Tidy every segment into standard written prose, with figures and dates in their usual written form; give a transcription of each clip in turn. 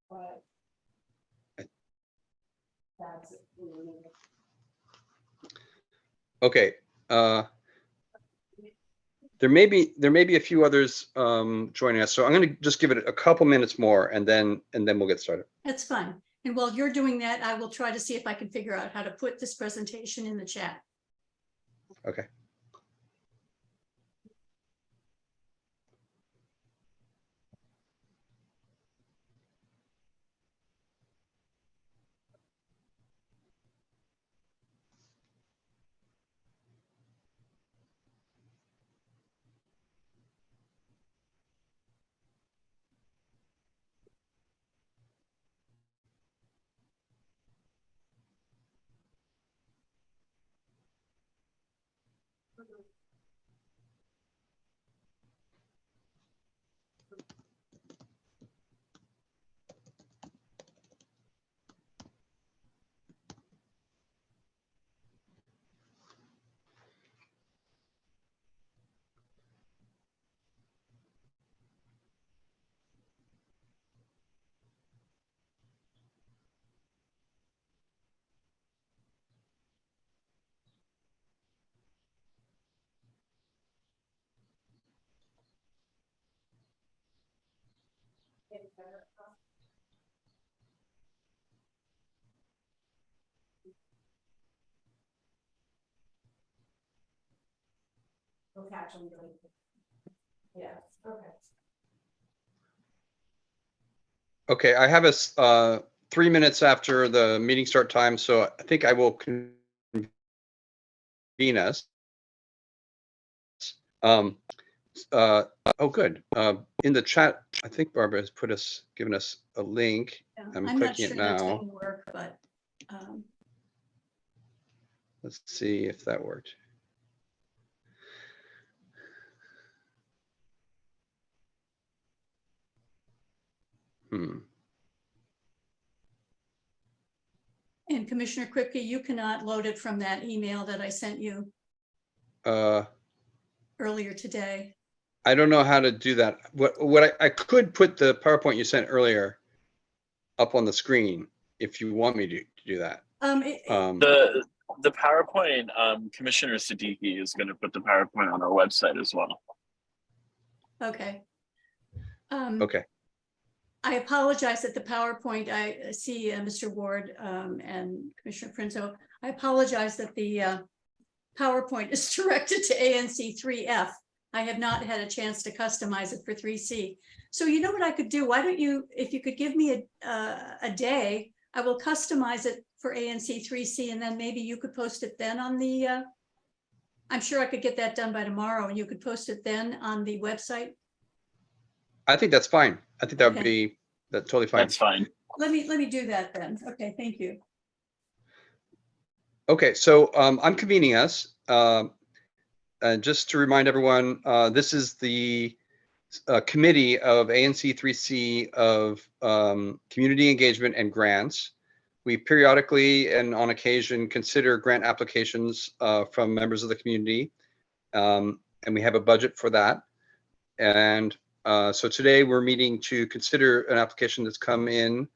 but that's it. Okay. There may be a few others joining us, so I'm going to just give it a couple minutes more, and then we'll get started. That's fine. And while you're doing that, I will try to see if I can figure out how to put this presentation in the chat. Okay. We'll catch them. Yeah, okay. Okay, I have us 3 minutes after the meeting start time, so I think I will convene us. Oh, good. In the chat, I think Barbara has given us a link. Yeah, I'm not clicking sure it that's now. gonna work, but Let's see if that worked. and Commissioner Kripke, you cannot load it from that email that I sent you earlier today. I don't know how to do that. What I could put the PowerPoint you sent earlier up on the screen if you want me to do that. The PowerPoint, Commissioner Siddiqui is going to put the PowerPoint on our website as well. Okay. Okay. I apologize that the PowerPoint, I see Mr. Ward and Commissioner Prinzo. I apologize that the PowerPoint is directed to ANC3F. I have not had a chance to customize it for 3C. So you know what I could do? Why don't you, if you could give me a day, I will customize it for ANC3C, and then maybe you could post it then on the, I'm sure I could get that done by tomorrow, and you could post it then on the website. I think that's fine. I think that would Okay. be totally fine. That's fine. Let me do that then. Okay, thank you. Okay, so I'm convening us. Just to remind everyone, this is the committee of ANC3C of community engagement and grants. We periodically and on occasion consider grant applications from members of the community, and we have a budget for that. And so today we're meeting to consider an application that's come in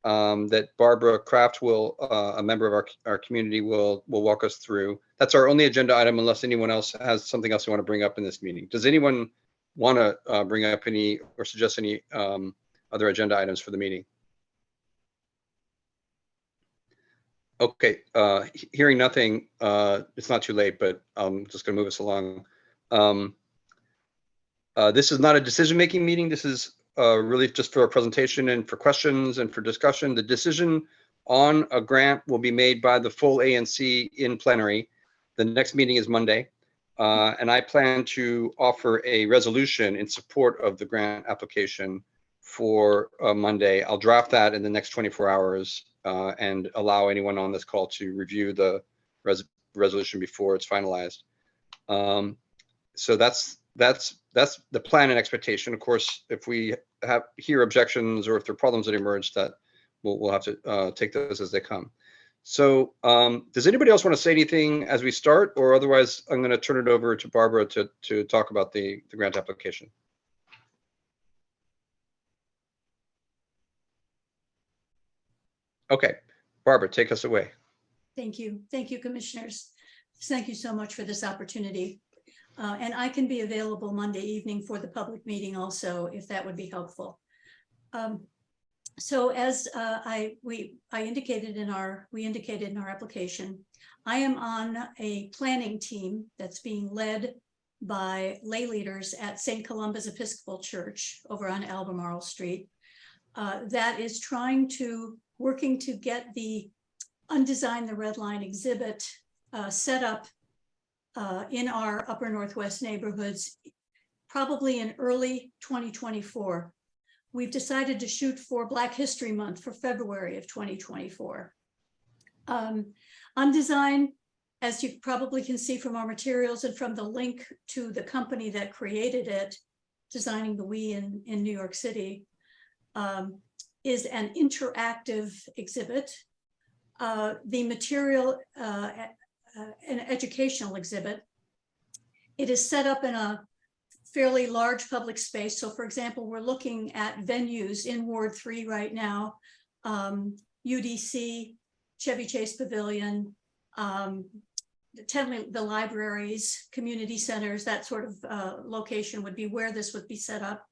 that Barbara Kraft will, a member of our community, will walk us through. That's our only agenda item unless anyone else has something else they want to bring up in this meeting. Does anyone want to bring up any or suggest any other agenda items for the meeting? Okay, hearing nothing, it's not too late, but I'm just going to move us along. This is not a decision-making meeting. This is really just for a presentation and for questions and for discussion. The decision on a grant will be made by the full ANC in plenary. The next meeting is Monday, and I plan to offer a resolution in support of the grant application for Monday. I'll draft that in the next 24 hours and allow anyone on this call to review the resolution before it's finalized. So that's the plan and expectation. Of course, if we hear objections or if there are problems that emerge, that we'll have to take those as they come. So does anybody else want to say anything as we start, or otherwise I'm going to turn it over to Barbara to talk about the grant application. Okay, Barbara, take us away. Thank you. Thank you, commissioners. Thank you so much for this opportunity. And I can be available Monday evening for the public meeting also, if that would be helpful. So as we indicated in our application, I am on a planning team that's being led by lay leaders at St. Columba's Episcopal Church over on Albemarle Street. That is working to get the Undesign the Redline exhibit set up in our Upper Northwest neighborhoods, probably in early 2024. We've decided to shoot for Black History Month for February of 2024. Undesign, as you probably can see from our materials and from the link to the company that created it, Designing the We in New York City, is an interactive exhibit. The material, an educational exhibit. It is set up in a fairly large public space. So for example, we're looking at venues in Ward 3 right now, UDC, Chevy Chase Pavilion, the libraries, community centers, that sort of location would be where this would be set up.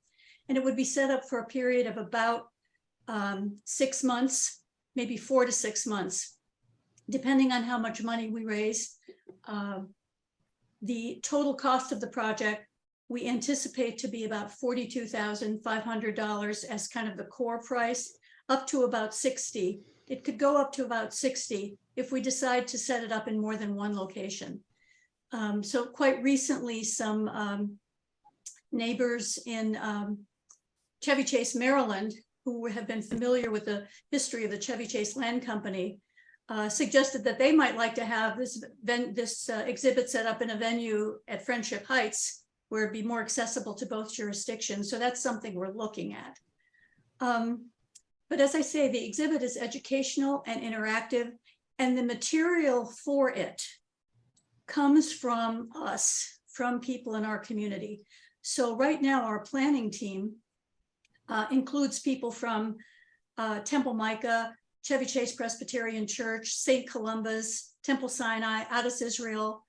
And it would be set up for a period of about 6 months, maybe 4 to 6 months, depending on how much money we raise. The total cost of the project, we anticipate to be about $42,500 as kind of the core price, up to about $60,000. It could go up to about $60,000 if we decide to set it up in more than one location. So quite recently, some neighbors in Chevy Chase, Maryland, who have been familiar with the history of the Chevy Chase Land Company, suggested that they might like to have this exhibit set up in a venue at Friendship Heights, where it'd be more accessible to both jurisdictions. So that's something we're looking at. But as I say, the exhibit is educational and interactive, and the material for it comes from us, from people in our community. So right now, our planning team includes people from Temple Micah, Chevy Chase Presbyterian Church, St. Columba's, Temple Sinai, Adas Israel,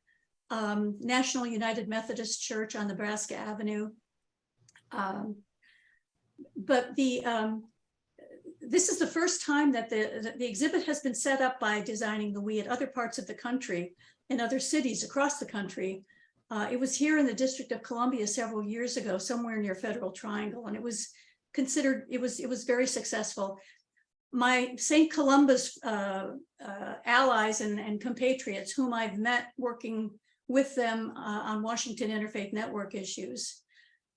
National United Methodist Church on Nebraska Avenue. But this is the first time that the exhibit has been set up by Designing the We at other parts of the country, in other cities across the country. It was here in the District of Columbia several years ago, somewhere near Federal Triangle, and it was considered, it was very successful. My St. Columba's allies and compatriots, whom I've met working with them on Washington Interfaith Network issues,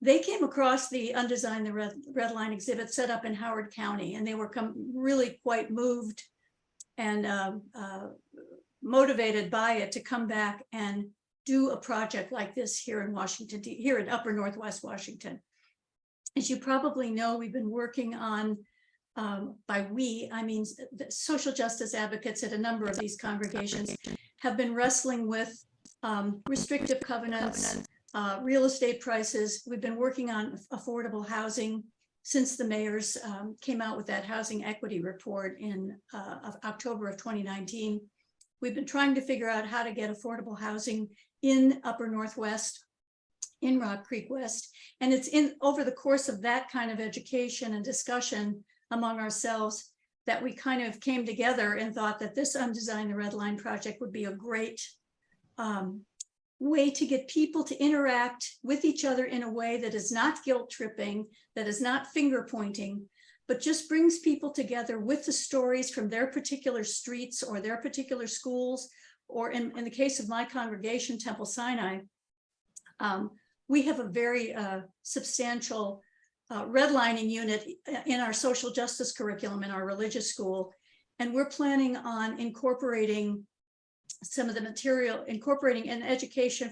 they came across the Undesign the Redline exhibit set up in Howard County, and they were really quite moved and motivated by it to come back and do a project like this here in Washington, here in Upper Northwest Washington. As you probably know, we've been working on, by we, I mean the social justice advocates at a number of these congregations have been wrestling with restrictive covenants, real estate prices. We've been working on affordable housing since the mayors came out with that housing equity report in October of 2019. We've been trying to figure out how to get affordable housing in Upper Northwest, in Rock Creek West. And it's over the course of that kind of education and discussion among ourselves that we kind of came together and thought that this Undesign the Redline project would be a great way to get people to interact with each other in a way that is not guilt tripping, that is not finger pointing, but just brings people together with the stories from their particular streets or their particular schools, or in the case of my congregation, Temple Sinai, we have a very substantial redlining unit in our social justice curriculum in our religious school. And we're planning on incorporating some of the material, incorporating an education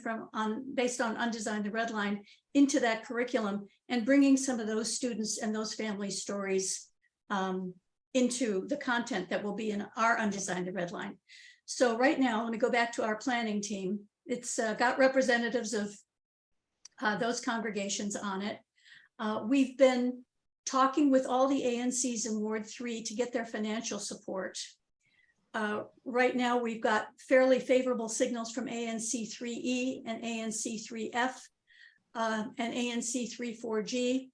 based on Undesign the Redline into that curriculum, and bringing some of those students and those family stories into the content that will be in our Undesign the Redline. So right now, let me go back to our planning team. It's got representatives of those congregations on it. We've been talking with all the ANCs in Ward 3 to get their financial support. Right now, we've got fairly favorable signals from ANC3E and ANC3F and ANC34G.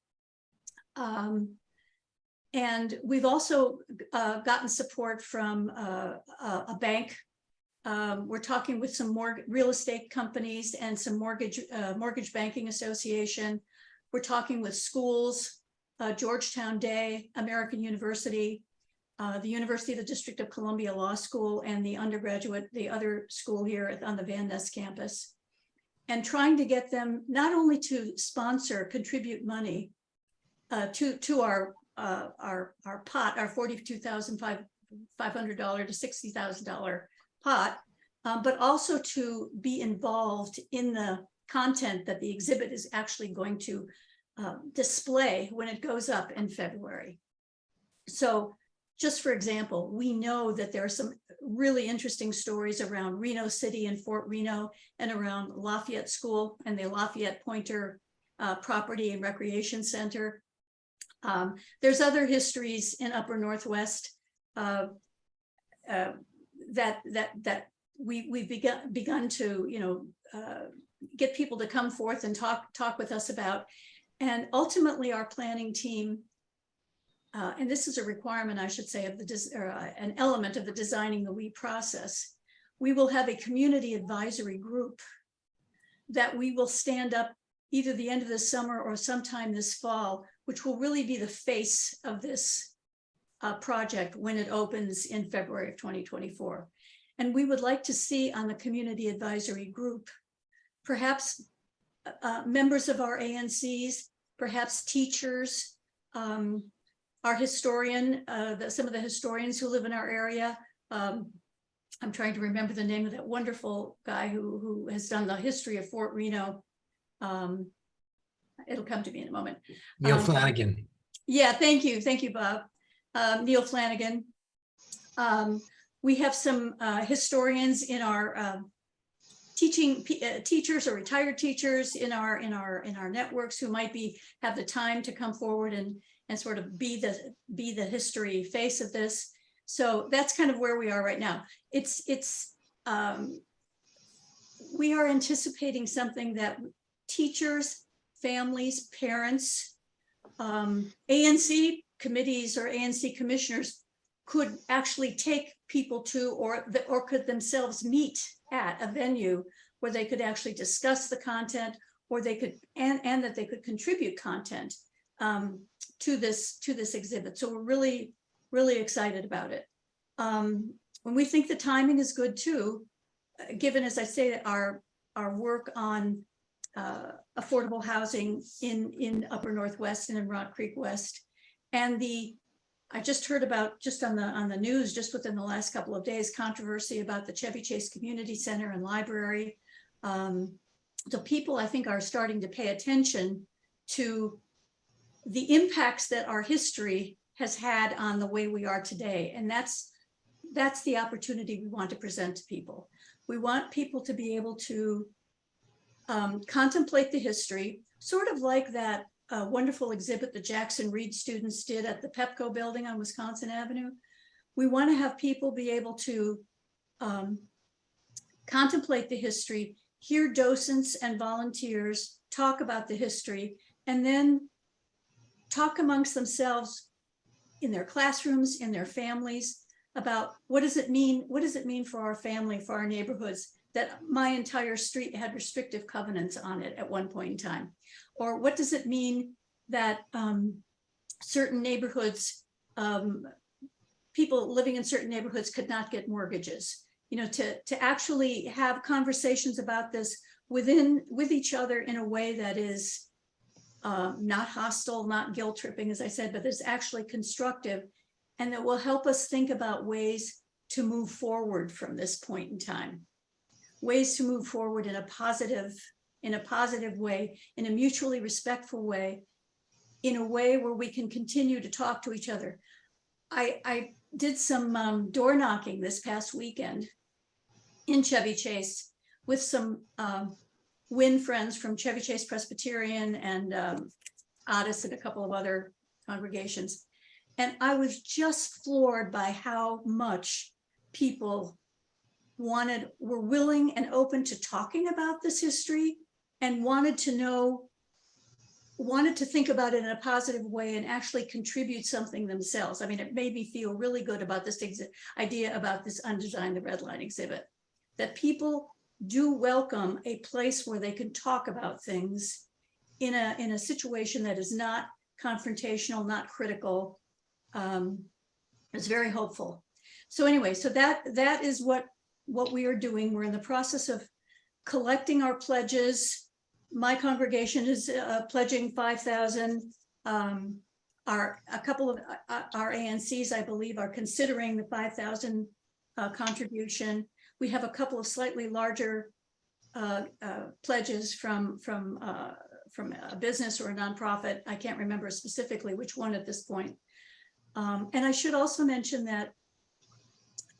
And we've also gotten support from a bank. We're talking with some more real estate companies and some mortgage banking association. We're talking with schools, Georgetown Day, American University, the University of the District of Columbia Law School, and the other school here on the Van Ness campus, and trying to get them not only to contribute money to our pot, our $42,500 to $60,000 pot, but also to be involved in the content that the exhibit is actually going to display when it goes up in February. So just for example, we know that there are some really interesting stories around Reno City and Fort Reno and around Lafayette School and the Lafayette Pointer Property and Recreation Center. There's other histories in Upper Northwest that we've begun to get people to come forth and talk with us about. And ultimately our planning team, and this is a requirement, I should say, of an element of the Designing the We process, we will have a community advisory group that we will stand up either the end of the summer or sometime this fall, which will really be the face of this project when it opens in February of 2024. And we would like to see on the community advisory group, perhaps members of our ANCs, perhaps teachers, our historian, some of the historians who live in our area. I'm trying to remember the name of that wonderful guy who has done the history of Fort Reno. It'll come to me in a moment. Neil Flanagan. Yeah, thank you, Bob. Neil Flanagan. We have some historians in our teachers or retired teachers in our networks who might have the time to come forward and sort of be the history face of this. So that's kind of where we are right now. We are anticipating something that teachers, families, parents, ANC committees or ANC commissioners could actually take people to, or could themselves meet at a venue where they could actually discuss the content, or they could, and that they could contribute content to this exhibit. So we're really, really excited about it. And we think the timing is good too, given, as I say, our work on affordable housing in Upper Northwest and in Rock Creek West. And I just heard about, just on the news, just within the last couple of days, controversy about the Chevy Chase Community Center and Library. So people, I think, are starting to pay attention to the impacts that our history has had on the way we are today. And that's the opportunity we want to present to people. We want people to be able to contemplate the history, sort of like that wonderful exhibit the Jackson Reed students did at the Pepco building on Wisconsin Avenue. We want to have people be able to contemplate the history, hear docents and volunteers talk about the history, and then talk amongst themselves in their classrooms, in their families, about what does it mean for our family, for our neighborhoods, that my entire street had restrictive covenants on it at one point in time? Or what does it mean that certain neighborhoods, people living in certain neighborhoods could not get mortgages? To actually have conversations about this with each other in a way that is not hostile, not guilt tripping, as I said, but is actually constructive, and that will help us think about ways to move forward from this point in time. Ways to move forward in a positive way, in a mutually respectful way, in a way where we can continue to talk to each other. I did some door knocking this past weekend in Chevy Chase with some WIN friends from Chevy Chase Presbyterian and Otis and a couple of other congregations. And I was just floored by how much people were willing and open to talking about this history and wanted to think about it in a positive way and actually contribute something themselves. I mean, it made me feel really good about this idea about this Undesign the Redline exhibit, that people do welcome a place where they can talk about things in a situation that is not confrontational, not critical. It's very hopeful. So anyway, so that is what we are doing. We're in the process of collecting our pledges. My congregation is pledging 5,000. A couple of our ANCs, I believe, are considering the 5,000 contribution. We have a couple of slightly larger pledges from a business or a nonprofit. I can't remember specifically which one at this point. And I should also mention that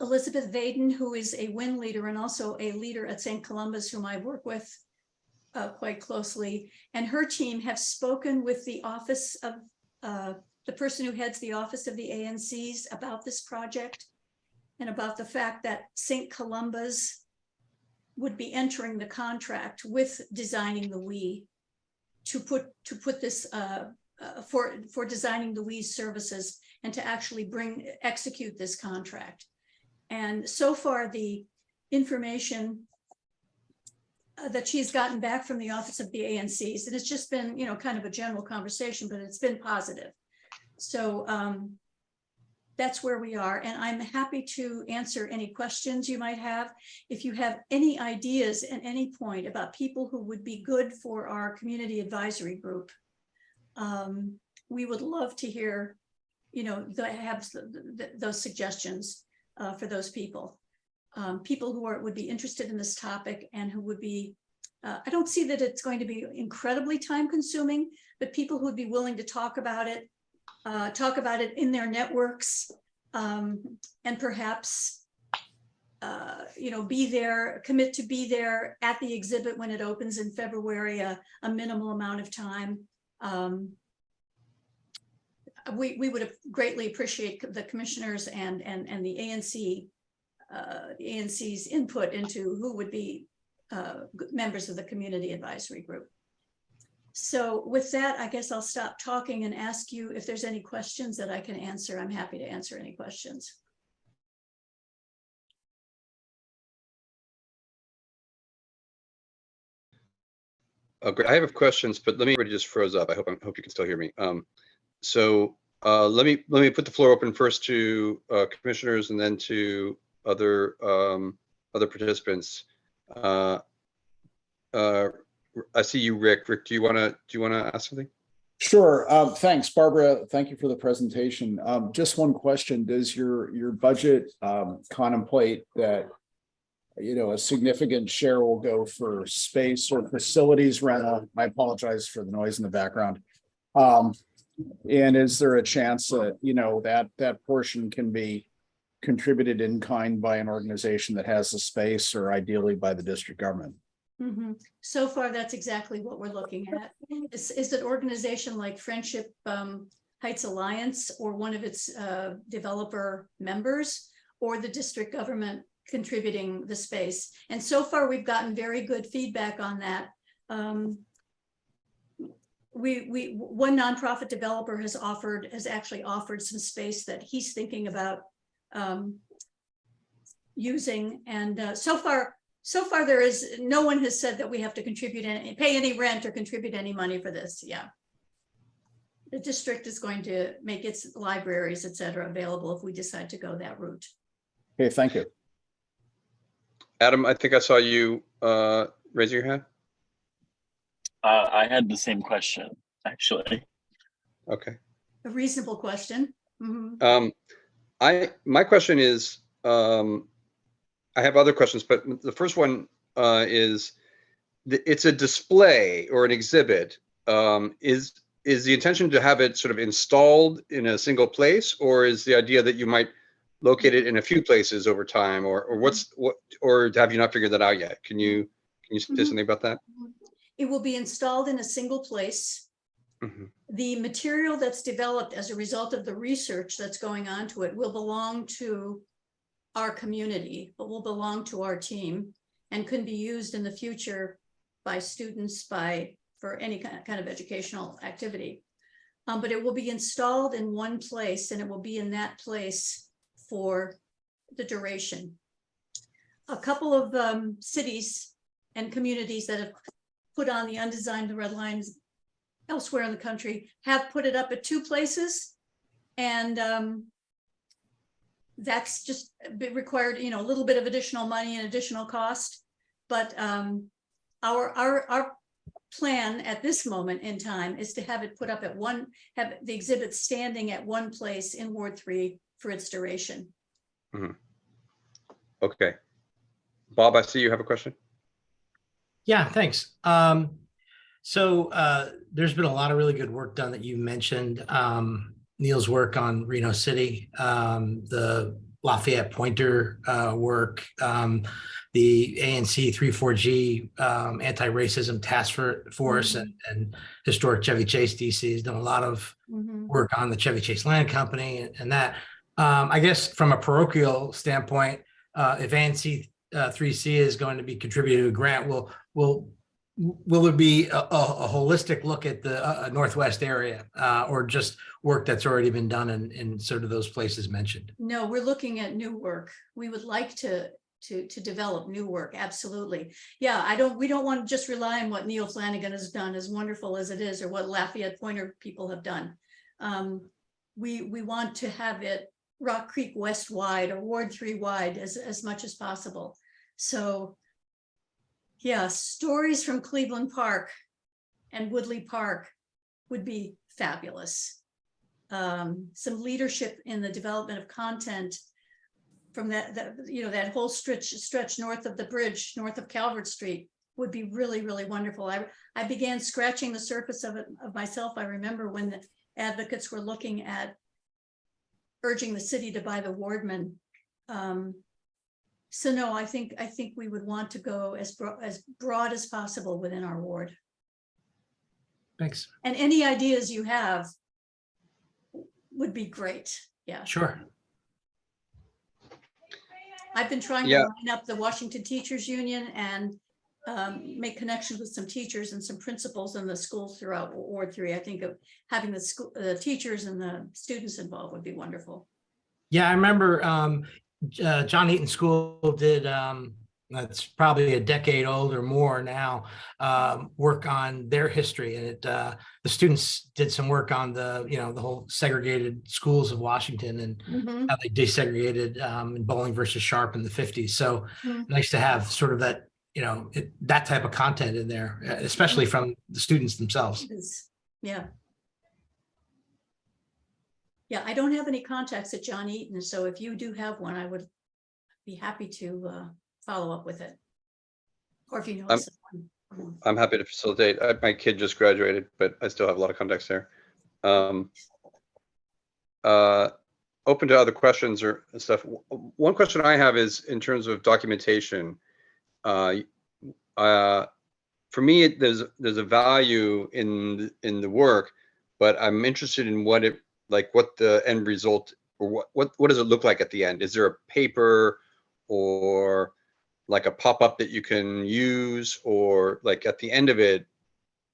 Elizabeth Vaden, who is a WIN leader and also a leader at St. Columba's, whom I work with quite closely, and her team have spoken with the office of the person who heads the office of the ANCs about this project and about the fact that St. Columba's would be entering the contract with Designing the We to put this for Designing the We's services and to actually execute this contract. And so far, the information that she's gotten back from the office of the ANCs, and it's just been, kind of a general conversation, but it's been positive. So that's where we are. And I'm happy to answer any questions you might have. If you have any ideas at any point about people who would be good for our community advisory group, we would love to hear, have those suggestions for those people. People who would be interested in this topic and who would be, I don't see that it's going to be incredibly time consuming, but people who would be willing to talk about it in their networks, and perhaps, be there, commit to be there at the exhibit when it opens in February, a minimal amount of time. We would greatly appreciate the commissioners and the ANC's input into who would be members of the community advisory group. So with that, I guess I'll stop talking and ask you if there's any questions that I can answer. I'm happy to answer any questions. Great. I have questions, but let me already just froze up. I hope you can still hear me. So let me put the floor open first to commissioners and then to other participants. I see you, Rick. Rick, do you want to ask something? Sure. Thanks, Barbara. Thank you for the presentation. Just one question: does your budget contemplate that a significant share will go for space or facilities rental? I apologize for the noise in the background. And is there a chance that that portion can be contributed in kind by an organization that has the space, or ideally by the district government? Mm-hmm. So far, that's exactly what we're looking at. Is an organization like Friendship Heights Alliance or one of its developer members, or the district government contributing the space? And so far, we've gotten very good feedback on that. One nonprofit developer has actually offered some space that he's thinking about using, and so far there is no one has said that we have to pay any rent or contribute any money for this. Yeah, the district is going to make its libraries, etc., available if we decide to go that route. Okay, thank you. Adam, I think I saw you raise your hand. I had the same question, actually. Okay. A reasonable question. Mm-hmm. My question is, I have other questions, but the first one is, it's a display or an exhibit. Is the intention to have it sort of installed in a single place, or is the idea that you might locate it in a few places over time, or have you not figured that out yet? Can you say something about that? It will be installed in a single place. Mhm. The material that's developed as a result of the research that's going on to it will belong to our community, but will belong to our team and can be used in the future by students for any kind of educational activity. But it will be installed in one place, and it will be in that place for the duration. A couple of cities and communities that have put on the Undesign the Redline elsewhere in the country have put it up at 2 places, and that's just required, you know, a little bit of additional money and additional cost. But our plan at this moment in time is to have it put up at have the exhibit standing at one place in Ward 3 for its duration. Okay. Bob, I see you have a question. Yeah, thanks. So there's been a lot of really good work done that you mentioned. Neil's work on Reno City, the Lafayette Pointer work, the ANC3C anti-racism task force, and historic Chevy Chase DC has done a lot of work on the Chevy Chase Land Company and that. I guess from a parochial standpoint, if ANC3C is going to be contributing to a grant, will there be a holistic look at the Northwest area, or just work that's already been done in sort of those places mentioned? No, we're looking at new work. We would like to develop new work. Absolutely. Yeah, we don't want to just rely on what Neil Flanagan has done, as wonderful as it is, or what Lafayette Pointer people have done. We want to have it Rock Creek West wide or Ward 3 wide as much as possible. So yeah, stories from Cleveland Park and Woodley Park would be fabulous. Some leadership in the development of content from that whole stretch north of the bridge, north of Calvert Street, would be really, really wonderful. I began scratching the surface of it myself. I remember when the advocates were looking at urging the city to buy the Wardman. So no, I think we would want to go as broad as possible within our ward. Thanks. And any ideas you have would be great. Yeah. Sure. I've been trying to line up the Washington Teachers Union and make connections with some teachers and some principals in the schools throughout Ward 3. I think of having the teachers and the students involved would be wonderful. Yeah, I remember John Eaton School did, that's probably a decade old or more now, work on their history, and the students did some work on the whole segregated schools of Washington and how they desegregated in Bowling versus Sharp in the 50s. So nice to have sort of that, that type of content in there, especially from the students themselves. Yeah. Yeah, I don't have any contacts at John Eaton, so if you do have one, I would be happy to follow up with it. Or if you know someone. I'm happy to facilitate. My kid just graduated, but I still have a lot of contacts there. Open to other questions or stuff. One question I have is in terms of documentation. For me, there's a value in the work, but I'm interested in what the end result, or what does it look like at the end? Is there a paper or like a pop-up that you can use, or like at the end of it,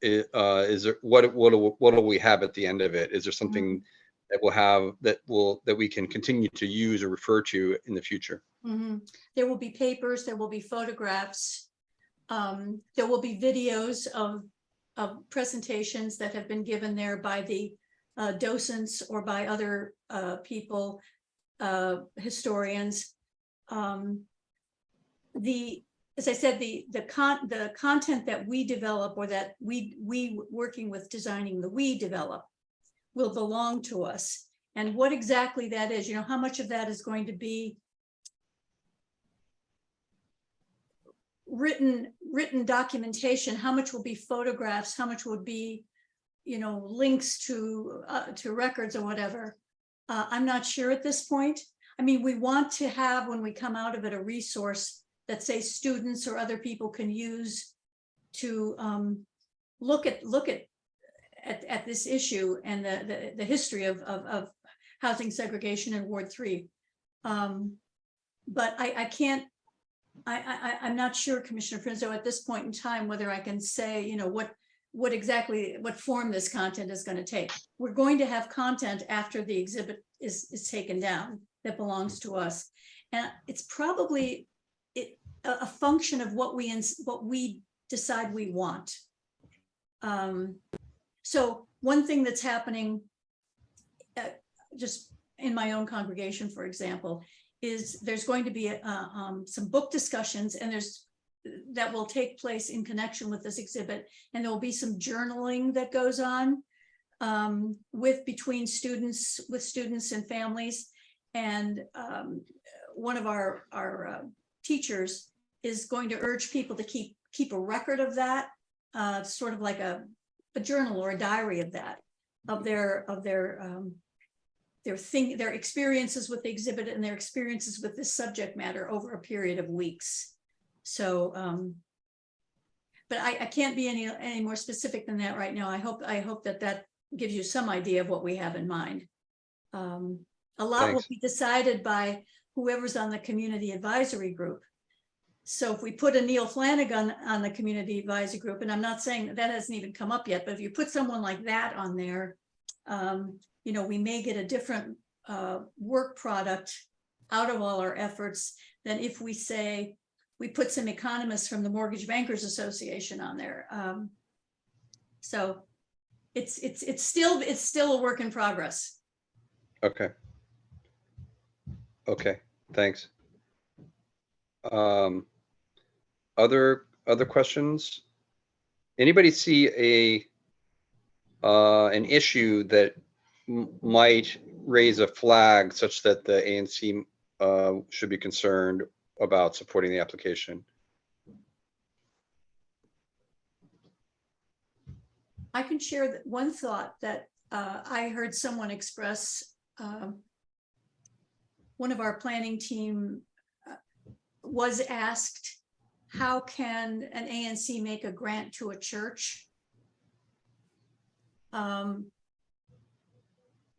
is there what do we have at the end of it? Is there something that we'll have that we can continue to use or refer to in the future? There will be papers, there will be photographs, there will be videos of presentations that have been given there by the docents or by other people, historians. As I said, the content that we develop, or that we working with designing we develop, will belong to us. And what exactly that is, how much of that is going to be written documentation, how much will be photographs, how much would be links to records or whatever. I'm not sure at this point. I mean, we want to have, when we come out of it, a resource that, say, students or other people can use to look at at this issue and the history of housing segregation in Ward 3. But I can't, I'm not sure, Commissioner Prinzo, at this point in time, whether I can say, you know, what exactly, what form this content is going to take. We're going to have content after the exhibit is taken down that belongs to us. And it's probably a function of what we decide we want. So one thing that's happening just in my own congregation, for example, is there's going to be some book discussions, and that will take place in connection with this exhibit, and there will be some journaling that goes on between students, with students and families. And one of our teachers is going to urge people to keep a record of that, sort of like a journal or a diary of that, of their experiences with the exhibit and their experiences with this subject matter over a period of weeks. So, but I can't be any more specific than that right now. I hope that gives you some idea of what we have in mind. A lot will be decided by whoever's on the community advisory group. So if we put a Neil Flanagan on the community advisory group, and I'm not saying that hasn't even come up yet, but if you put someone like that on there, you know, we may get a different work product out of all our efforts than if we say we put some economists from the Mortgage Bankers Association on there. So it's still a work in progress. Okay. Okay, thanks. Other questions? Anybody see an issue that might raise a flag such that the ANC should be concerned about supporting the application? I can share one thought that I heard someone express. One of our planning team was asked, how can an ANC make a grant to a church?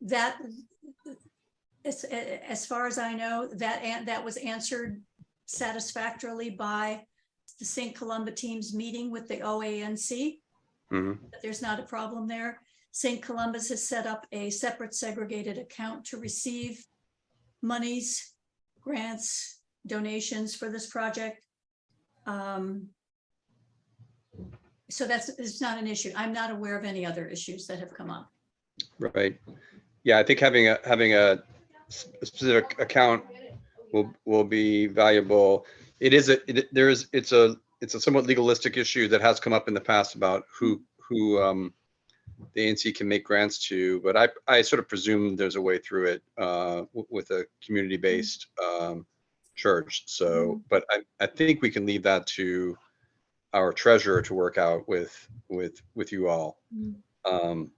That, as far as I know, that was answered satisfactorily by the St. Columba team's meeting with the OANC. Mm-hmm. There's not a problem there. St. Columba's has set up a separate segregated account to receive monies, grants, donations for this project. So it's not an issue. I'm not aware of any other issues that have come up. Right. Yeah, I think having a specific account will be valuable. It's a somewhat legalistic issue that has come up in the past about who the ANC can make grants to, but I sort of presume there's a way through it with a community-based church. So, but I think we can leave that to our treasurer to work out with you all. And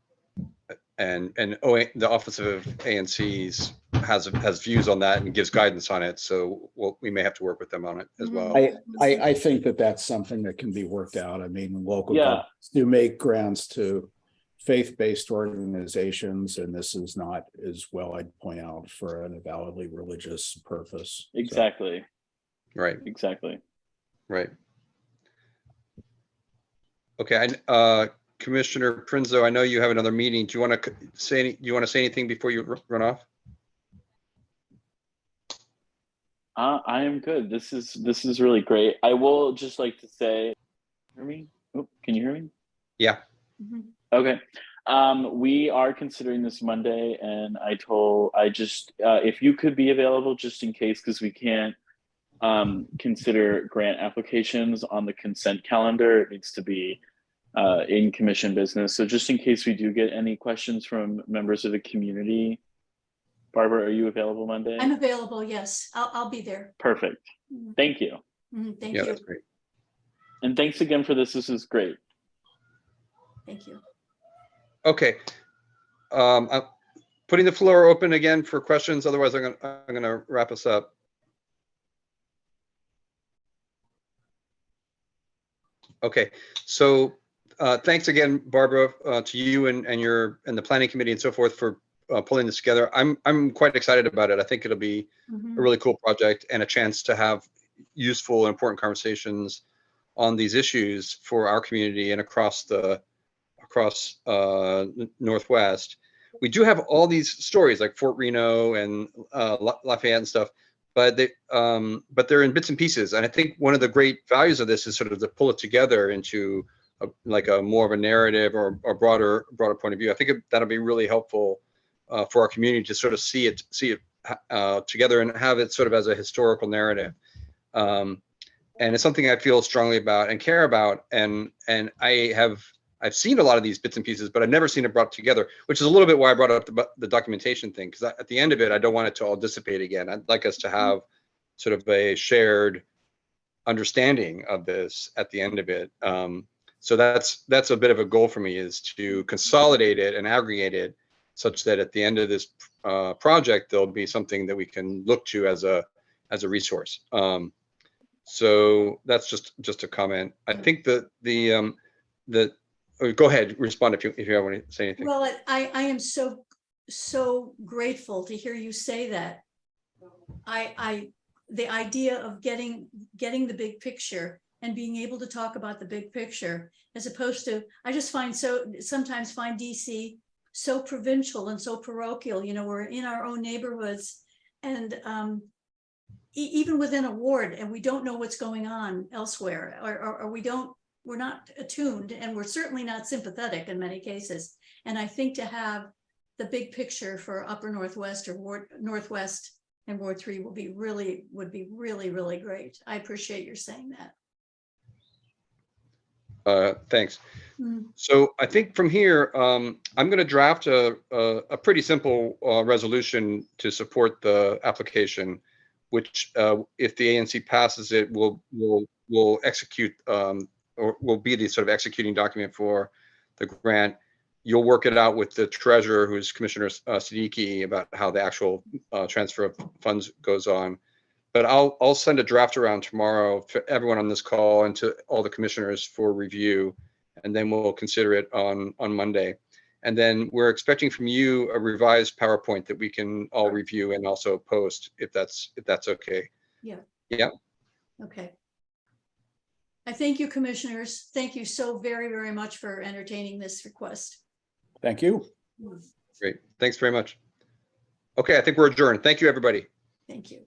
the Office of ANCs has views on that and gives guidance on it. So we may have to work with them on it as well. I think that's something that can be worked out. I mean, local governments do make grants to faith-based organizations, and this is not, as well, I'd point out, for an avowedly religious purpose. Exactly. So. Right. Exactly. Right. Okay. Commissioner Prinzo, I know you have another meeting. Do you want to say anything before you run off? I am good. This is really great. I will just like to say, hear me? Oh, can you hear me? Yeah. Mm-hmm. Okay. We are considering this Monday, and if you could be available just in case, because we can't consider grant applications on the consent calendar. It needs to be in commission business. So just in case we do get any questions from members of the community, Barbara, are you available Monday? I'm available, yes. I'll be there. Perfect. Thank you. Thank you. That's great. And thanks again for this. This is great. Thank you. Okay. I'm putting the floor open again for questions. Otherwise, I'm gonna wrap us up. Okay, so thanks again, Barbara, to you and the planning committee and so forth for pulling this together. I'm quite excited about it. I think it'll be a really cool project and a chance to have useful and important conversations on these issues for our community and across Northwest. We do have all these stories like Fort Reno and Lafayette and stuff, but they're in bits and pieces. And I think one of the great values of this is sort of to pull it together into a more of a narrative or broader point of view. I think that'll be really helpful for our community to sort of see it together and have it sort of as a historical narrative. And it's something I feel strongly about and care about. And I've seen a lot of these bits and pieces, but I've never seen it brought together, which is a little bit why I brought up the documentation thing, because at the end of it, I don't want it to all dissipate again. I'd like us to have sort of a shared understanding of this at the end of it. So that's a bit of a goal for me, is to consolidate it and aggregate it such that at the end of this project, there'll be something that we can look to as a resource. So that's just a comment. I think that go ahead, respond if you want to say anything. Well, I am so grateful to hear you say that. The idea of getting the big picture and being able to talk about the big picture, as opposed to, I just sometimes find DC so provincial and so parochial. You know, we're in our own neighborhoods, and even within a ward, and we don't know what's going on elsewhere, or we're not attuned, and we're certainly not sympathetic in many cases. And I think to have the big picture for Upper Northwest or Northwest and Ward 3 would be really great. I appreciate your saying that. Thanks. So I think from here, I'm going to draft a pretty simple resolution to support the application, which if the ANC passes it, will execute or will be the sort of executing document for the grant. You'll work it out with the treasurer, who's Commissioner Siddiqui, about how the actual transfer of funds goes on. But I'll send a draft around tomorrow to everyone on this call and to all the commissioners for review, and then we'll consider it on Monday. And then we're expecting from you a revised PowerPoint that we can all review and also post, if that's okay. Yeah. Yeah. Okay. I thank you, commissioners. Thank you so very much for entertaining this request. Thank you. Great. Thanks very much. Okay, I think we're adjourned. Thank you, everybody. Thank you.